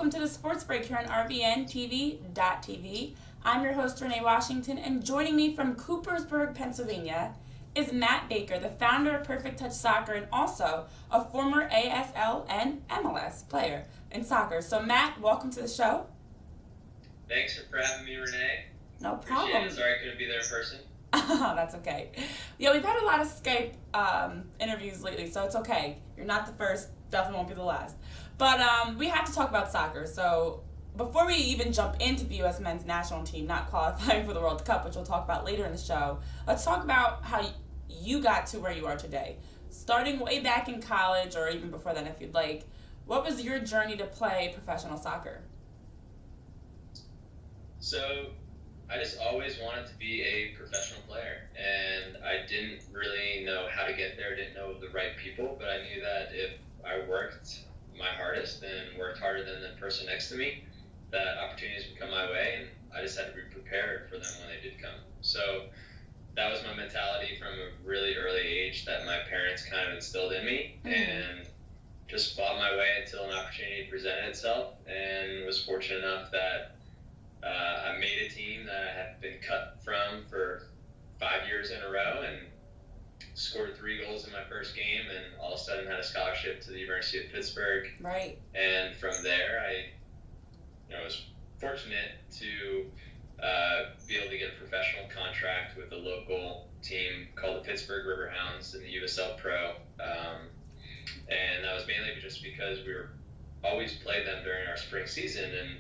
welcome to the Sports Break here on RBNTV.TV. I'm your host, Renee Washington, and joining me from Coopersburg, Pennsylvania, is Matt Baker, the founder of Perfect Touch Soccer and also a former ASL and MLS player in soccer. So, Matt, welcome to the show. Thanks for having me, Renee. No problem. Appreciate it. Sorry I couldn't be there in person. That's okay. Yeah, we've had a lot of Skype interviews lately, so it's okay. You're not the first, definitely won't be the last. But we have to talk about soccer. So before we even jump into the U.S. men's national team not qualifying for the World Cup, which we'll talk about later in the show, let's talk about how you got to where you are today. Starting way back in college, or even before then if you'd like, what was your journey to play professional soccer? So I just always wanted to be a professional player, and I didn't really know how to get there, didn't know the right people, but I knew that if I worked my hardest and worked harder than the person next to me, that opportunities would come my way, and I just had to be prepared for them when they did come. So that was my mentality from a really early age that my parents kind of instilled in me, and just fought my way until an opportunity presented itself, and was fortunate enough that I made a team that I had been cut from for 5 years in a row, and scored 3 goals in my first game, and all of a sudden had a scholarship to the University of Pittsburgh. Right. And from there, I was fortunate to be able to get a professional contract with a local team called the Pittsburgh Riverhounds in the USL Pro. And that was mainly just because we were always played them during our spring season, and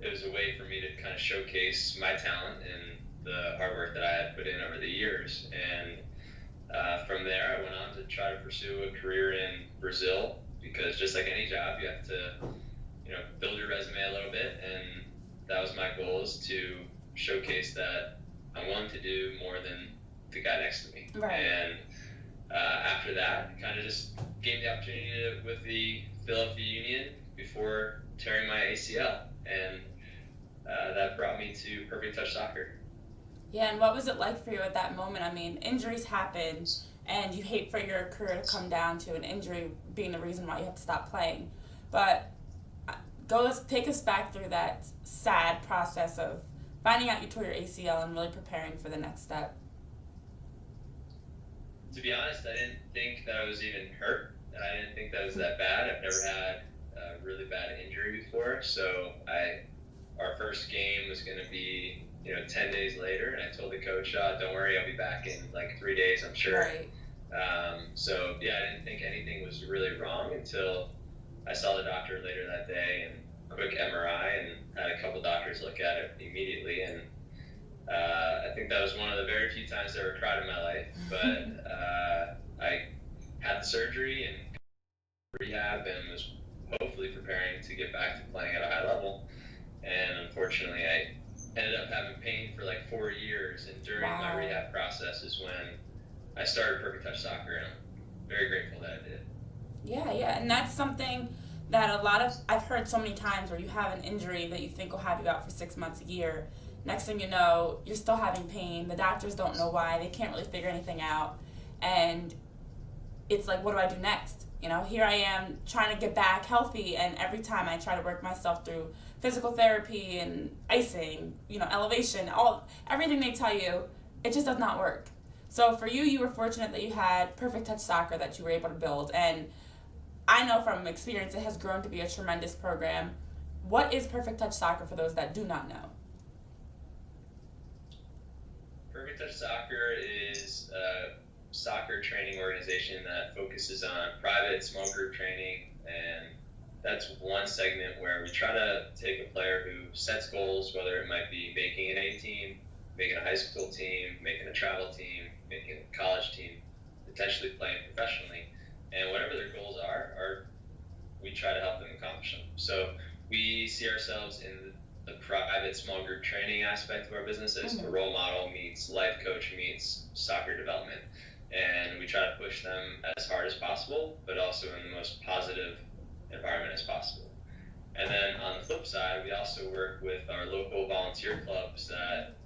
it was a way for me to kind of showcase my talent and the hard work that I had put in over the years. And from there, I went on to try to pursue a career in Brazil, because just like any job, you have to, build your resume a little bit, and that was my goal, is to showcase that I'm willing to do more than the guy next to me. Right. And after that, kind of just gave me the opportunity with the Philadelphia Union before tearing my ACL, and that brought me to Perfect Touch Soccer. Yeah, and what was it like for you at that moment? I mean, injuries happen, and you hate for your career to come down to an injury being the reason why you have to stop playing. But take us back through that sad process of finding out you tore your ACL and really preparing for the next step. To be honest, I didn't think that I was even hurt. I didn't think that was that bad. I've never had a really bad injury before. So our first game was going to be 10 days later, and I told the coach, don't worry, I'll be back in like 3 days, I'm sure. Right. So yeah, I didn't think anything was really wrong until I saw the doctor later that day, and quick MRI, and had a couple doctors look at it immediately. And I think that was one of the very few times I ever cried in my life, but I had the surgery and rehab, and was hopefully preparing to get back to playing at a high level. And unfortunately, I ended up having pain for like 4 years, and during my rehab process is when I started Perfect Touch Soccer, and I'm very grateful that I did. Yeah, and that's something that I've heard so many times, where you have an injury that you think will have you out for 6 months, a year. Next thing you know, you're still having pain. The doctors don't know why. They can't really figure anything out. And it's like, what do I do next? Here I am trying to get back healthy, and every time I try to work myself through physical therapy and icing, elevation, everything they tell you, it just does not work. So for you were fortunate that you had Perfect Touch Soccer that you were able to build. And I know from experience it has grown to be a tremendous program. What is Perfect Touch Soccer for those that do not know? Perfect Touch Soccer is a soccer training organization that focuses on private small group training, and that's one segment where we try to take a player who sets goals, whether it might be making an A team, making a high school team, making a travel team, making a college team, potentially playing professionally, and whatever their goals are, we try to help them accomplish them. So we see ourselves in the private small group training aspect of our business as a role model meets life coach meets soccer development. And we try to push them as hard as possible, but also in the most positive environment as possible. And then on the flip side, we also work with our local volunteer clubs that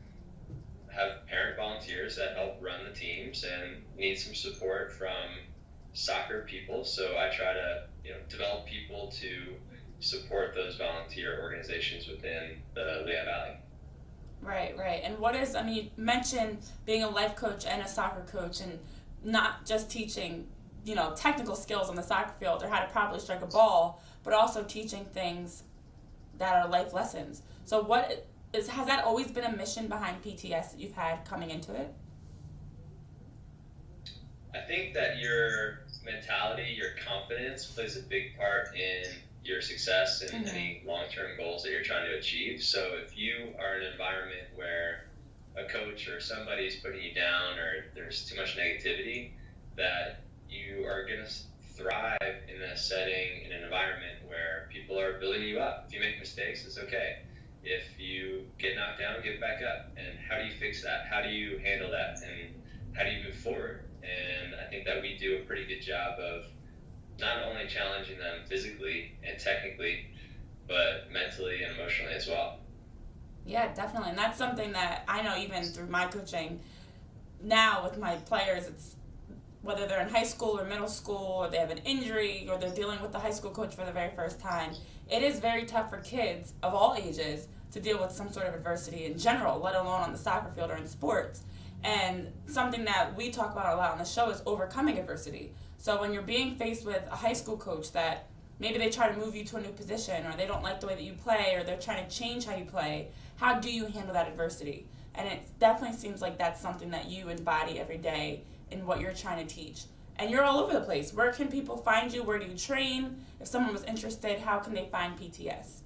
have parent volunteers that help run the teams and need some support from soccer people. So I try to develop people to support those volunteer organizations within the Lehigh Valley. Right, right. And what is, I mean, you mentioned being a life coach and a soccer coach and not just teaching, you know, technical skills on the soccer field or how to properly strike a ball, but also teaching things that are life lessons. So has that always been a mission behind PTS that you've had coming into it? I think that your mentality, your confidence plays a big part in your success and any long-term goals that you're trying to achieve. So if you are in an environment where a coach or somebody is putting you down or there's too much negativity, that you are going to thrive in a setting, in an environment where people are building you up. If you make mistakes, it's okay. If you get knocked down, get back up. And how do you fix that? How do you handle that? And how do you move forward? And I think that we do a pretty good job of not only challenging them physically and technically, but mentally and emotionally as well. Yeah, definitely. And that's something that I know even through my coaching now with my players, it's whether they're in high school or middle school or they have an injury or they're dealing with the high school coach for the very first time, it is very tough for kids of all ages to deal with some sort of adversity in general, let alone on the soccer field or in sports. And something that we talk about a lot on the show is overcoming adversity. So when you're being faced with a high school coach that maybe they try to move you to a new position or they don't like the way that you play or they're trying to change how you play, how do you handle that adversity? And it definitely seems like that's something that you embody every day in what you're trying to teach. And you're all over the place. Where can people find you? Where do you train? If someone was interested, how can they find PTS?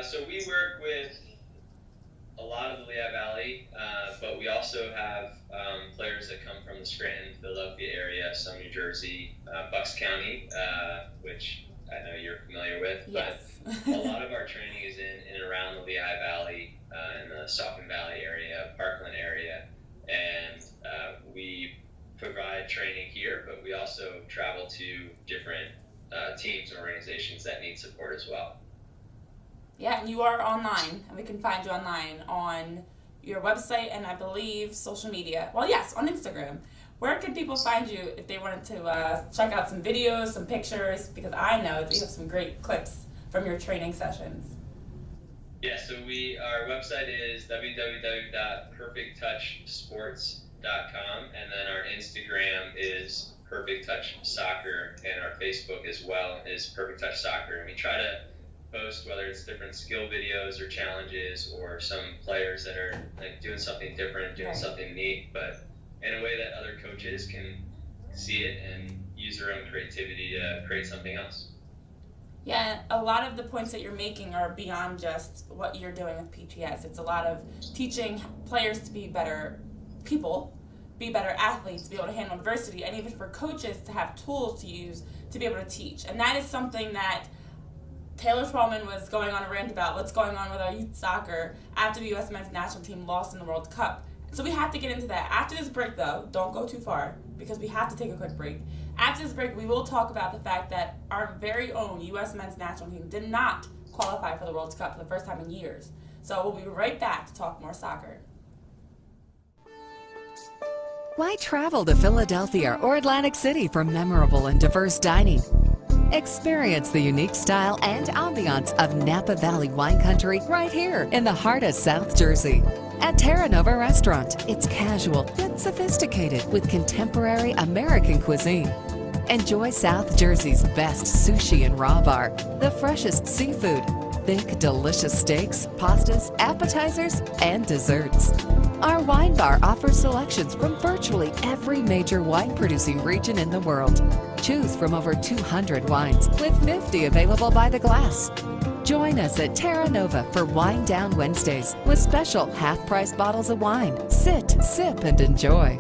So we work with a lot of the Lehigh Valley, but we also have players that come from the Scranton, Philadelphia area, some New Jersey, Bucks County, which I know you're familiar with. Yes. But a lot of our training is in and around the Lehigh Valley, in the Saucon Valley area, Parkland area, and we provide training here, but we also travel to different teams and organizations that need support as well. Yeah, and you are online, and we can find you online on your website and I believe social media. Well, yes, on Instagram. Where can people find you if they wanted to check out some videos, some pictures? Because I know that you have some great clips from your training sessions. Yeah, so our website is www.perfecttouchsports.com, and then our Instagram is Perfect Touch Soccer, and our Facebook as well is Perfect Touch Soccer. And we try to post whether it's different skill videos or challenges or some players that are like doing something different, doing something neat, but in a way that other coaches can see it and use their own creativity to create something else. Yeah, a lot of the points that you're making are beyond just what you're doing with PTS. It's a lot of teaching players to be better people, be better athletes, be able to handle adversity, and even for coaches to have tools to use to be able to teach. And that is something that Taylor Twellman was going on a rant about what's going on with our youth soccer after the U.S. men's national team lost in the World Cup. So we have to get into that. After this break, though, don't go too far because we have to take a quick break. After this break, we will talk about the fact that our very own U.S. men's national team did not qualify for the World Cup for the first time in years. So we'll be right back to talk more soccer. Why travel to Philadelphia or Atlantic City for memorable and diverse dining? Experience the unique style and ambiance of Napa Valley wine country right here in the heart of South Jersey. At Terra Restaurant, it's casual yet sophisticated with contemporary American cuisine. Enjoy South Jersey's best sushi and raw bar, the freshest seafood, thick, delicious steaks, pastas, appetizers, and desserts. Our wine bar offers selections from virtually every major wine-producing region in the world. Choose from over 200 wines, with 50 available by the glass. Join us at Terra Nova for Wine Down Wednesdays with special half-price bottles of wine. Sit, sip, and enjoy.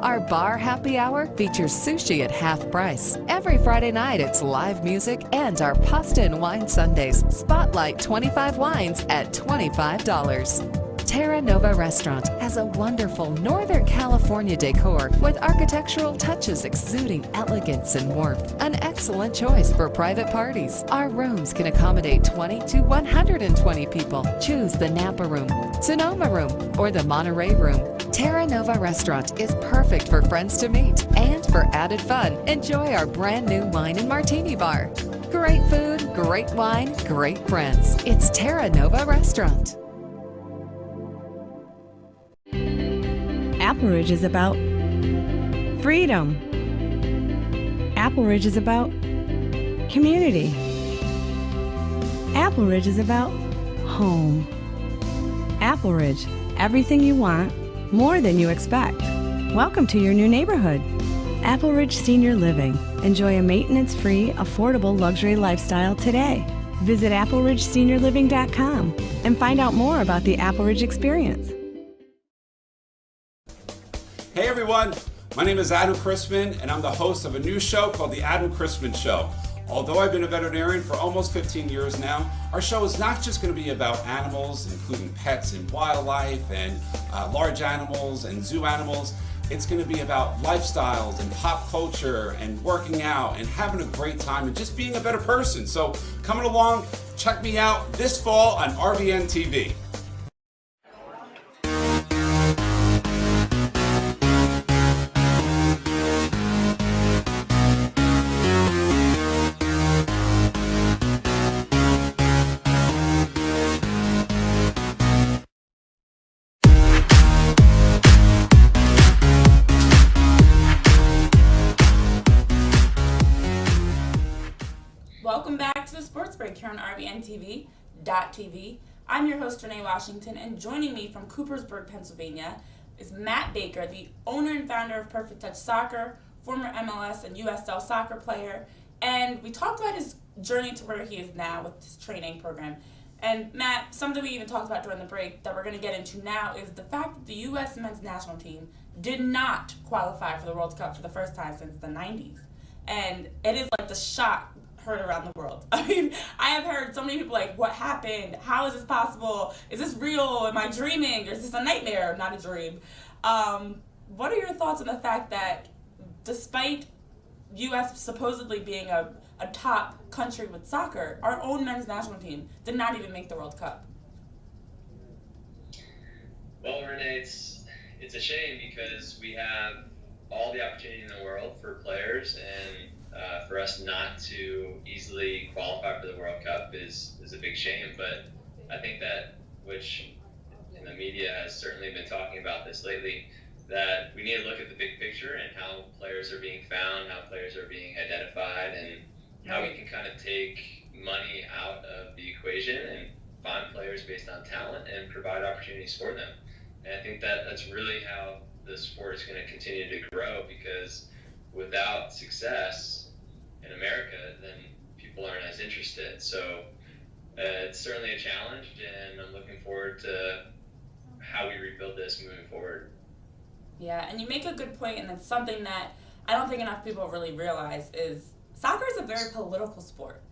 Our bar happy hour features sushi at half price. Every Friday night, it's live music and our pasta and wine Sundays. Spotlight 25 wines at $25. Terra Nova Restaurant has a wonderful Northern California decor with architectural touches exuding elegance and warmth. An excellent choice for private parties. Our rooms can accommodate 20 to 120 people. Choose the Napa Room, Sonoma Room, or the Monterey Room. Terra Nova Restaurant is perfect for friends to meet. And for added fun, enjoy our brand new wine and martini bar. Great food, great wine, great friends. It's Terra Nova Restaurant. Apple Ridge is about freedom. Apple Ridge is about community. Apple Ridge is about home. Apple Ridge, everything you want, more than you expect. Welcome to your new neighborhood. Apple Ridge Senior Living. Enjoy a maintenance-free, affordable luxury lifestyle today. Visit appleridgeseniorliving.com and find out more about the Apple Ridge experience. Hey everyone, my name is Adam Chrisman and I'm the host of a new show called The Adam Chrisman Show. Although I've been a veterinarian for almost 15 years now, our show is not just going to be about animals, including pets and wildlife and large animals and zoo animals. It's going to be about lifestyles and pop culture and working out and having a great time and just being a better person. So coming along, check me out this fall on RBN TV. Welcome back to the Sports Break here on RBNTV.TV. I'm your host, Renee Washington, and joining me from Coopersburg, Pennsylvania is Matt Baker, the owner and founder of Perfect Touch Soccer, former MLS and USL soccer player, and we talked about his journey to where he is now with his training program. And Matt, something we even talked about during the break that we're going to get into now is the fact that the U.S. men's national team did not qualify for the World Cup for the first time since the 90s. And it is like the shock heard around the world. I mean, I have heard so many people like, what happened? How is this possible? Is this real? Am I dreaming? Or is this a nightmare, not a dream? What are your thoughts on the fact that despite U.S. supposedly being a top country with soccer, our own men's national team did not even make the World Cup? Well, Renee, it's a shame because we have all the opportunity in the world for players, and for us not to easily qualify for the World Cup is a big shame. But I think that, which in the media has certainly been talking about this lately, that we need to look at the big picture and how players are being found, how players are being identified, and how we can kind of take money out of the equation and find players based on talent and provide opportunities for them. And I think that that's really how the sport is going to continue to grow, because without success in America, then people aren't as interested. So it's certainly a challenge, and I'm looking forward to how we rebuild this moving forward. Yeah, and you make a good point, and it's something that I don't think enough people really realize is soccer is a very political sport.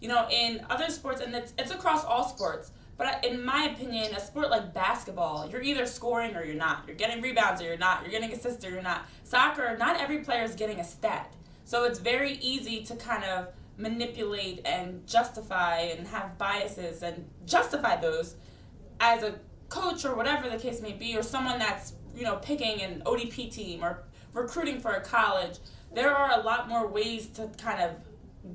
You know, in other sports, and it's across all sports, but in my opinion, a sport like basketball, you're either scoring or you're not. You're getting rebounds or you're not. You're getting assists or you're not. Soccer, not every player is getting a stat. So it's very easy to kind of manipulate and justify and have biases and justify those as a coach or whatever the case may be, or someone that's, you know, picking an ODP team or recruiting for a college. There are a lot more ways to kind of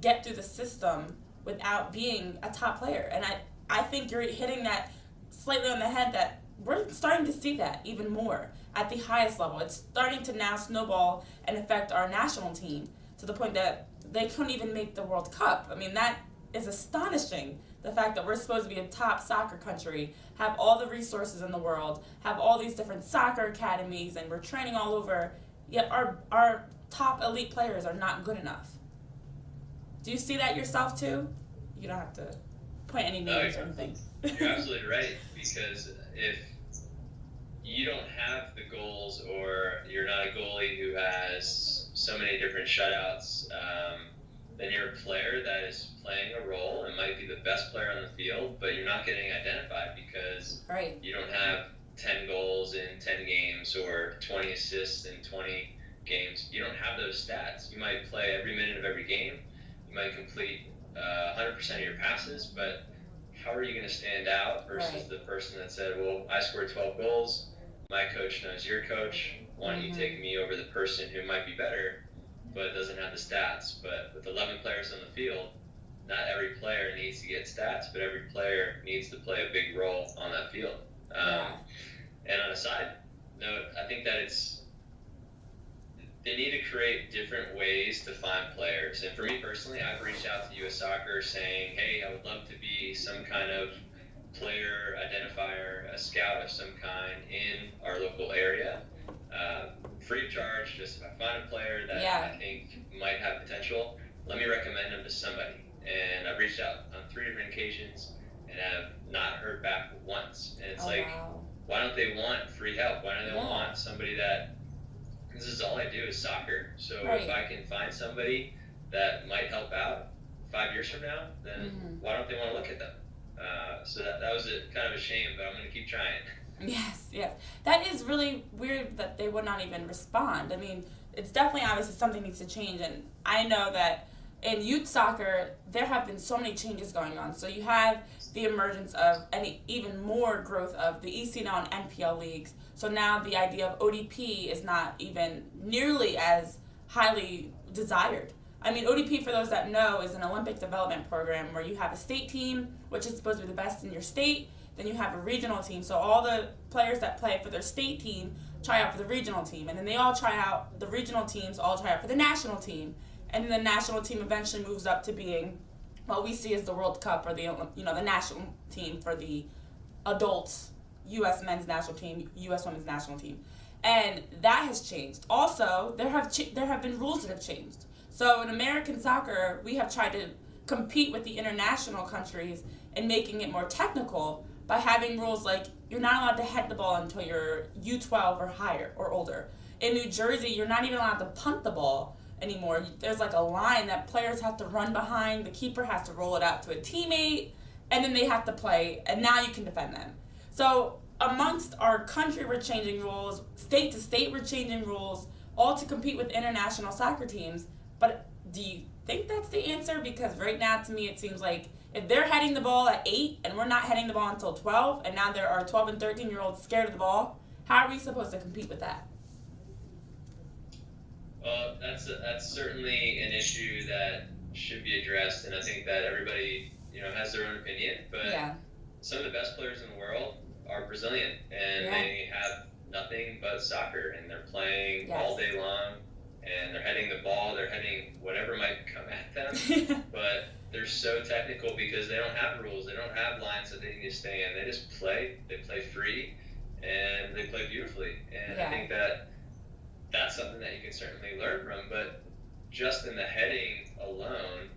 get through the system without being a top player. And I think you're hitting that slightly on the head, that we're starting to see that even more at the highest level. It's starting to now snowball and affect our national team to the point that they couldn't even make the World Cup. I mean, that is astonishing. The fact that we're supposed to be a top soccer country, have all the resources in the world, have all these different soccer academies, and we're training all over, yet our top elite players are not good enough. Do you see that yourself too? You don't have to point any names or anything. You're absolutely right, because if you don't have the goals, or you're not a goalie who has so many different shutouts, then you're a player that is playing a role and might be the best player on the field, but you're not getting identified because you don't have 10 goals in 10 games or 20 assists in 20 games. You don't have those stats. You might play every minute of every game. You might complete 100% of your passes, but how are you going to stand out versus the person that said, well, I scored 12 goals, my coach knows your coach. Why don't you take me over the person who might be better, but doesn't have the stats? But with 11 players on the field, not every player needs to get stats, but every player needs to play a big role on that field. And on a side note, I think that they need to create different ways to find players. And for me personally, I've reached out to US Soccer saying, hey, I would love to be some kind of player identifier, a scout of some kind in our local area. Free of charge, just if I find a player that I think might have potential, let me recommend them to somebody. And I've reached out on 3 different occasions and have not heard back once. And it's why don't they want free help? Why don't they want somebody that, this is all I do is soccer. So if I can find somebody that might help out 5 years from now, then why don't they want to look at them? So that was kind of a shame, but I'm going to keep trying. Yes. That is really weird that they would not even respond. I mean, it's definitely obviously something needs to change, and I know that in youth soccer, there have been so many changes going on. So you have the emergence of even more growth of the ECNL and NPL leagues. So now the idea of ODP is not even nearly as highly desired. I mean, ODP, for those that know, is an Olympic development program where you have a state team, which is supposed to be the best in your state. Then you have a regional team. So all the players that play for their state team try out for the regional team. And then they all try out, the regional teams all try out for the national team. And then the national team eventually moves up to being what we see as the World Cup, or the national team for the adults, U.S. men's national team, U.S. women's national team. And that has changed. Also, there have been rules that have changed. So in American soccer, we have tried to compete with the international countries in making it more technical by having rules like you're not allowed to head the ball until you're U12 or higher or older. In New Jersey, you're not even allowed to punt the ball anymore. There's like a line that players have to run behind. The keeper has to roll it out to a teammate, and then they have to play, and now you can defend them. So amongst our country, we're changing rules. State to state, we're changing rules, all to compete with international soccer teams. But do you think that's the answer? Because right now, to me, it seems like if they're heading the ball at 8 and we're not heading the ball until 12, and now there are 12 and 13-year-olds scared of the ball, how are we supposed to compete with that? Well, that's certainly an issue that should be addressed, and I think that everybody has their own opinion. But some of the best players in the world are Brazilian, and they have nothing but soccer, and they're playing all day long, and they're heading the ball, they're heading whatever might come at them. But they're so technical because they don't have rules, they don't have lines that they need to stay in. They just play. They play free, and they play beautifully. And I think that that's something that you can certainly learn from. But just in the heading alone,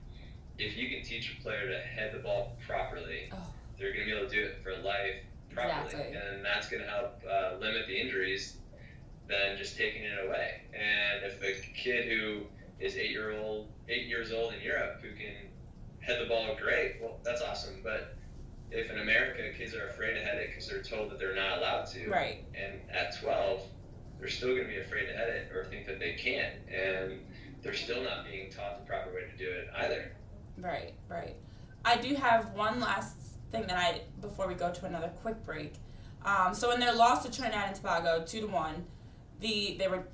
if you can teach a player to head the ball properly, they're going to be able to do it for life properly. And that's going to help limit the injuries than just taking it away. And if a kid who is 8 years old in Europe who can head the ball great, well, that's awesome. But if in America kids are afraid to head it because they're told that they're not allowed to, and at 12, they're still going to be afraid to head it or think that they can't, and they're still not being taught the proper way to do it either. Right. I do have one last thing before we go to another quick break. So in their loss to Trinidad and Tobago 2-1, they were,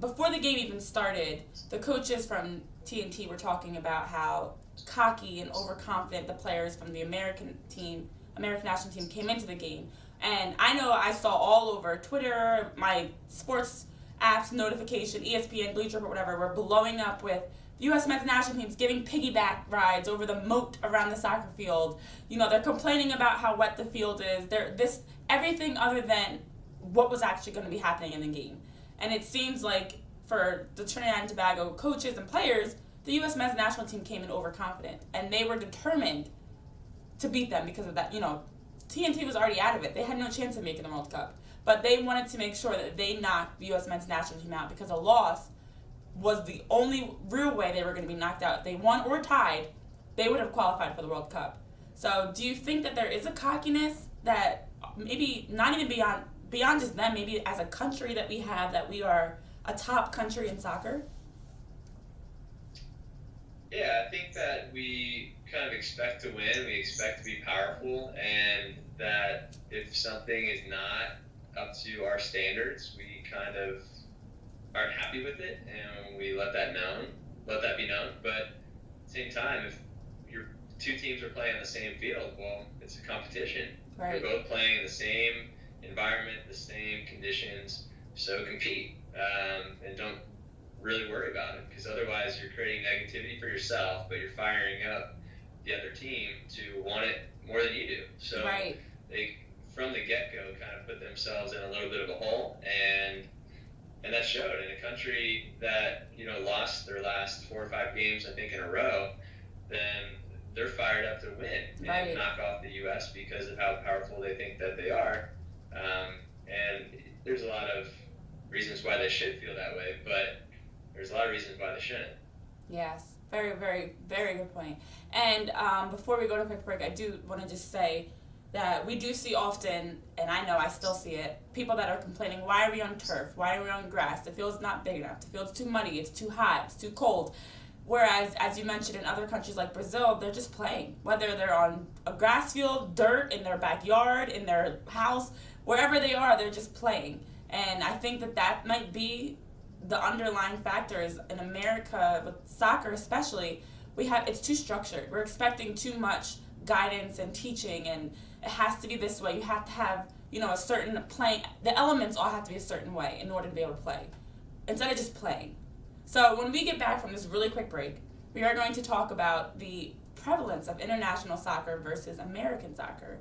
before the game even started, the coaches from TNT were talking about how cocky and overconfident the players from the American national team came into the game. And I know I saw all over Twitter, my sports apps notification, ESPN, Bleacher Report, whatever, were blowing up with U.S. men's national teams giving piggyback rides over the moat around the soccer field. They're complaining about how wet the field is. Everything other than what was actually going to be happening in the game. And it seems like for the Trinidad and Tobago coaches and players, the U.S. men's national team came in overconfident, and they were determined to beat them because of that. TNT was already out of it. They had no chance of making the World Cup. But they wanted to make sure that they knocked the U.S. men's national team out, because a loss was the only real way they were going to be knocked out. If they won or tied, they would have qualified for the World Cup. So do you think that there is a cockiness that maybe not even beyond just them, maybe as a country that we are a top country in soccer? Yeah, I think that we kind of expect to win, we expect to be powerful, and that if something is not up to our standards, we kind of aren't happy with it, and we let that be known. But at the same time, if your two teams are playing on the same field, well, it's a competition. Right. You're both playing in the same environment, the same conditions, so compete, and don't really worry about it, because otherwise you're creating negativity for yourself, but you're firing up the other team to want it more than you do. So Right. they, from the get-go, kind of put themselves in a little bit of a hole, and that showed in a country that, you know, lost their last 4 or 5 games, I think, in a row. Then they're fired up to win and Right. knock off the U.S. because of how powerful they think that they are. And there's a lot of reasons why they should feel that way, but there's a lot of reasons why they shouldn't. Yes, very, very, very good point. And before we go to a quick break, I do want to just say that we do see often, and I know I still see it, people that are complaining, why are we on turf? Why are we on grass? The field's not big enough. The field's too muddy. It's too hot. It's too cold. Whereas, as you mentioned, in other countries like Brazil, they're just playing. Whether they're on a grass field, dirt, in their backyard, in their house, wherever they are, they're just playing. And I think that might be the underlying factors in America, with soccer especially. It's too structured. We're expecting too much guidance and teaching, and it has to be this way. You have to have, you know, a certain playing. The elements all have to be a certain way in order to be able to play, instead of just playing. So when we get back from this really quick break, we are going to talk about the prevalence of international soccer versus American soccer.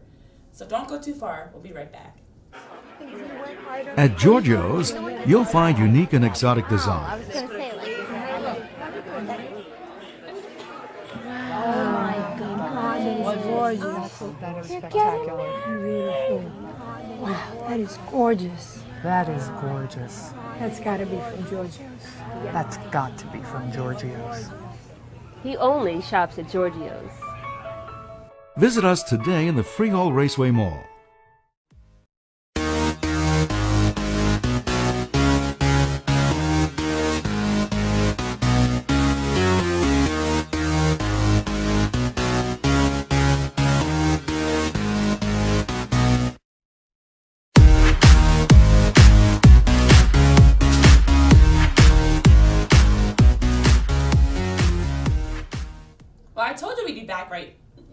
So don't go too far. We'll be right back. At Giorgio's, you'll find unique and exotic design. Oh my God, that is gorgeous. That is spectacular. Beautiful. Wow, that is gorgeous. That is gorgeous. That's got to be from Giorgio's. That's got to be from Giorgio's. He only shops at Giorgio's. Visit us today in the Freehold Raceway Mall. Well, I told you we'd be back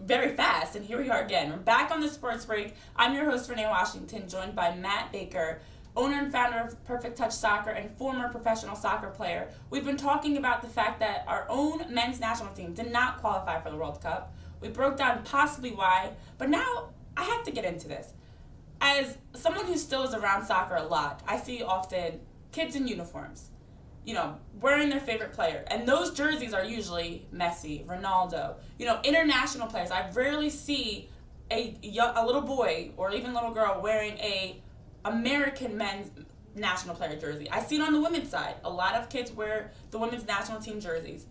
very fast, and here we are again. We're back on the sports break. I'm your host, Renee Washington, joined by Matt Baker, owner and founder of Perfect Touch Soccer and former professional soccer player. We've been talking about the fact that our own men's national team did not qualify for the World Cup. We broke down possibly why, but now I have to get into this. As someone who still is around soccer a lot, I see often kids in uniforms, you know, wearing their favorite player. And those jerseys are usually Messi, Ronaldo, you know, international players. I rarely see a little boy or even little girl wearing a American men's national player jersey. I see it on the women's side. A lot of kids wear the women's national team jerseys.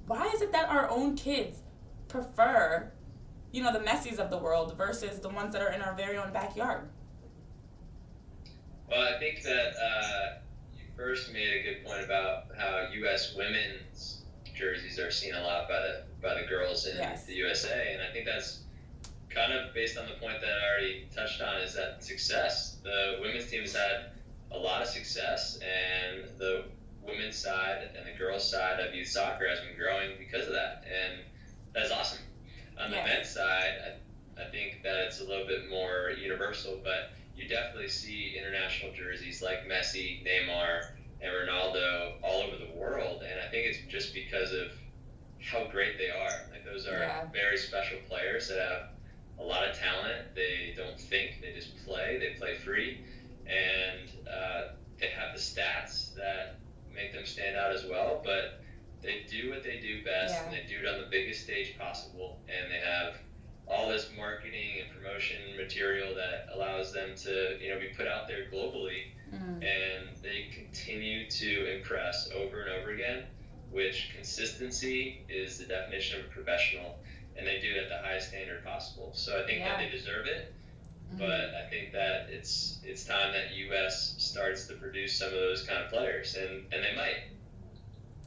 Why is it that our own kids prefer, you know, the Messis of the world versus the ones that are in our very own backyard? Well, I think that first made a good point about how U.S. women's jerseys are seen a lot by the girls in Yes. the USA, and I think that's kind of based on the point that I already touched on, is that success. The women's team has had a lot of success, and the women's side and the girls' side of youth soccer has been growing because of that, and that's awesome. On the Yes. men's side, I think that it's a little bit more universal, but you definitely see international jerseys like Messi, Neymar, and Ronaldo all over the world, and I think it's just because of how great they are. Like, those are very special players that have a lot of talent. They don't think, they just play. They play free, and they have the stats that make them stand out as well, but they do what they do best, and they do it on the biggest stage possible, and they have all this marketing and promotion material that allows them to, you know, be put out there globally, and they continue to impress over and over again, which consistency is the definition of a professional, and they do it at the highest standard possible. So I think that they deserve it, but I think that it's time that U.S. starts to produce some of those kind of players, and they might.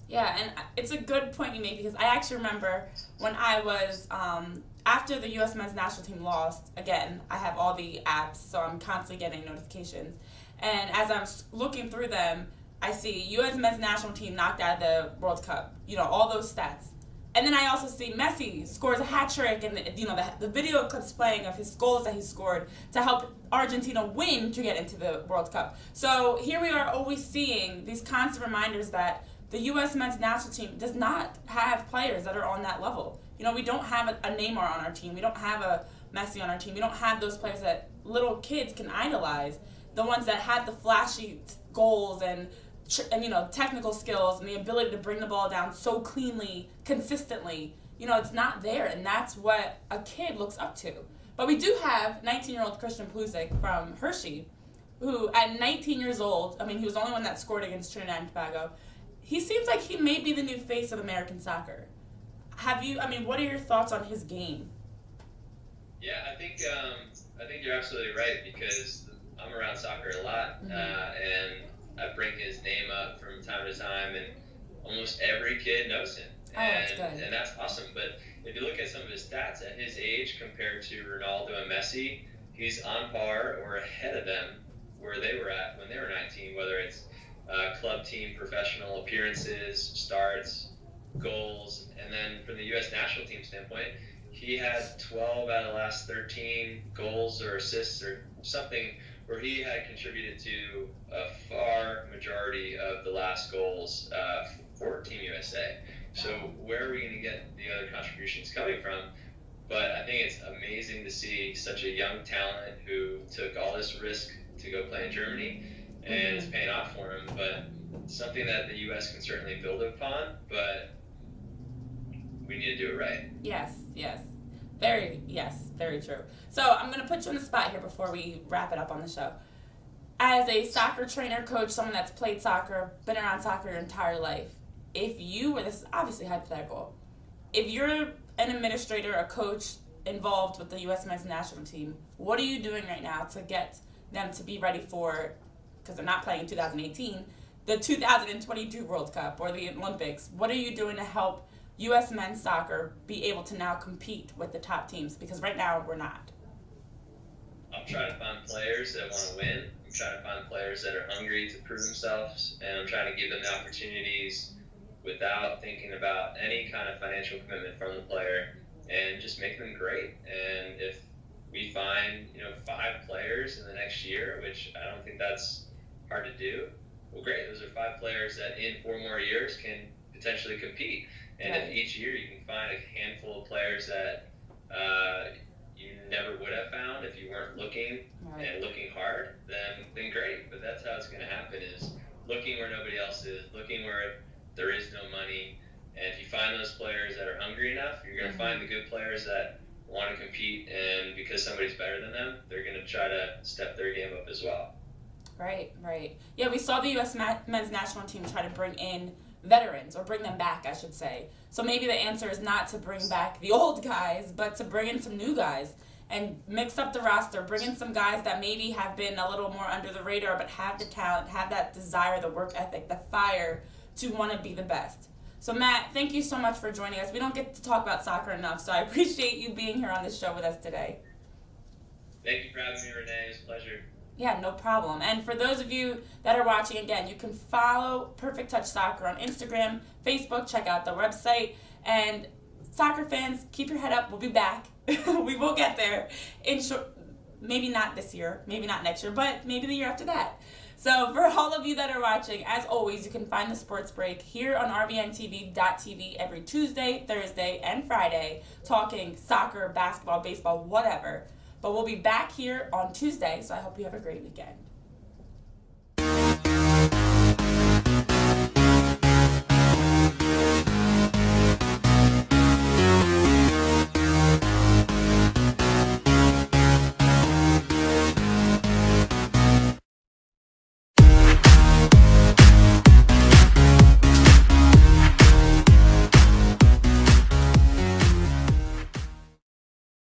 Yeah, and it's a good point you make, because I actually remember when I was after the U.S. men's national team lost, again, I have all the apps, so I'm constantly getting notifications. And as I'm looking through them, I see U.S. men's national team knocked out of the World Cup. All those stats. And then I also see Messi scores a hat trick, and the video clips playing of his goals that he scored to help Argentina win to get into the World Cup. So here we are always seeing these constant reminders that the U.S. men's national team does not have players that are on that level. We don't have a Neymar on our team. We don't have a Messi on our team. We don't have those players that little kids can idolize. The ones that had the flashy goals and technical skills and the ability to bring the ball down so cleanly, consistently. It's not there, and that's what a kid looks up to. But we do have 19-year-old Christian Pulisic from Hershey, who at 19 years old, he was the only one that scored against Trinidad and Tobago. He seems like he may be the new face of American soccer. What are your thoughts on his game? Yeah, I think you're absolutely right, because I'm around soccer a lot, and I bring his name up from time to time, and almost every kid knows him. And that's awesome. But if you look at some of his stats at his age compared to Ronaldo and Messi, he's on par or ahead of them where they were at when they were 19, whether it's club team professional appearances, starts, goals. And then from the U.S. national team standpoint, he had 12 out of the last 13 goals or assists or something where he had contributed to a far majority of the last goals for Team USA. So where are we going to get the other contributions coming from? But I think it's amazing to see such a young talent who took all this risk to go play in Germany, and it's paying off for him. But something that the U.S. can certainly build upon, but we need to do it right. Yes. Very true. So I'm going to put you on the spot here before we wrap it up on the show. As a soccer trainer, coach, someone that's played soccer, been around soccer your entire life, if you were, this is obviously hypothetical, if you're an administrator, a coach involved with the U.S. men's national team, what are you doing right now to get them to be ready for, because they're not playing in 2018, the 2022 World Cup or the Olympics? What are you doing to help U.S. men's soccer be able to now compete with the top teams? Because right now we're not. I'm trying to find players that want to win. I'm trying to find players that are hungry to prove themselves, and I'm trying to give them the opportunities without thinking about any kind of financial commitment from the player, and just make them great. And if we find 5 players in the next year, which I don't think that's hard to do, well, great. Those are 5 players that in 4 more years can potentially compete. And if each year you can find a handful of players that you never would have found if you weren't looking and looking hard, then great. But that's how it's going to happen, is looking where nobody else is, looking where there is no money. And if you find those players that are hungry enough, you're going to find the good players that want to compete. And because somebody's better than them, they're going to try to step their game up as well. Right. Yeah, we saw the U.S. men's national team try to bring in veterans, or bring them back, I should say. So maybe the answer is not to bring back the old guys, but to bring in some new guys and mix up the roster, bring in some guys that maybe have been a little more under the radar, but have the talent, have that desire, the work ethic, the fire to want to be the best. So Matt, thank you so much for joining us. We don't get to talk about soccer enough, so I appreciate you being here on this show with us today. Thank you for having me, Renee. It's a pleasure. Yeah, no problem. And for those of you that are watching, again, you can follow Perfect Touch Soccer on Instagram, Facebook, check out the website. And soccer fans, keep your head up. We'll be back. We will get there. Maybe not this year, maybe not next year, but maybe the year after that. So for all of you that are watching, as always, you can find the Sports Break here on rvntv.tv every Tuesday, Thursday, and Friday, talking soccer, basketball, baseball, whatever. But we'll be back here on Tuesday, so I hope you have a great weekend.